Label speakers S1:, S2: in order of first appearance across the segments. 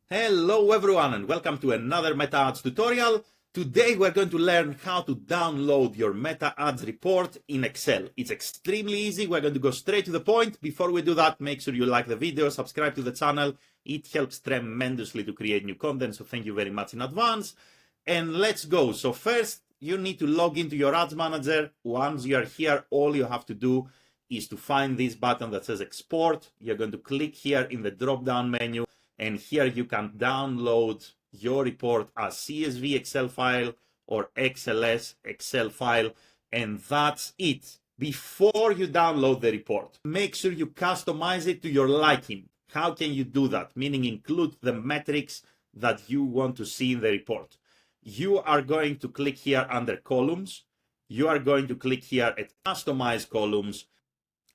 S1: Hello everyone and welcome to another Meta Ads tutorial. Today we're going to learn how to download your Meta Ads report in Excel. It's extremely easy. We're going to go straight to the point. Before we do that, make sure you like the video, subscribe to the channel. It helps tremendously to create new content, so thank you very much in advance. And let's go. So first, you need to log into your Ads Manager. Once you are here, all you have to do is to find this button that says Export. You're going to click here in the drop-down menu. And here you can download your report as CSV Excel file or XLS Excel file, and that's it. Before you download the report, make sure you customize it to your liking. How can you do that? Meaning include the metrics that you want to see in the report. You are going to click here under columns. You are going to click here at customize columns.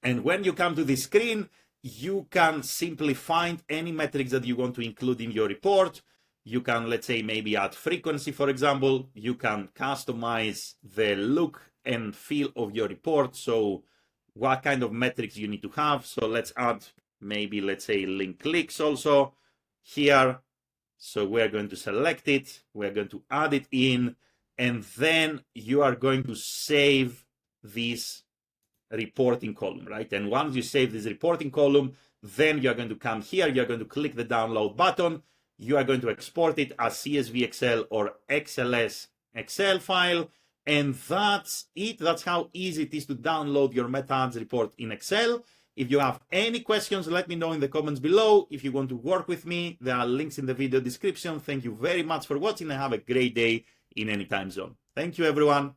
S1: And when you come to this screen, you can simply find any metrics that you want to include in your report. You can, let's say, maybe add frequency, for example. You can customize the look and feel of your report. So what kind of metrics you need to have. So let's add maybe, let's say, link clicks also here. So we're going to select it. We're going to add it in. And then you are going to save this reporting column, right? And once you save this reporting column, then you're going to come here, you're going to click the download button, you are going to export it as CSV Excel or XLS Excel file, and that's it. That's how easy it is to download your Meta Ads report in Excel. If you have any questions, let me know in the comments below. If you want to work with me, there are links in the video description. Thank you very much for watching and have a great day in any time zone. Thank you, everyone.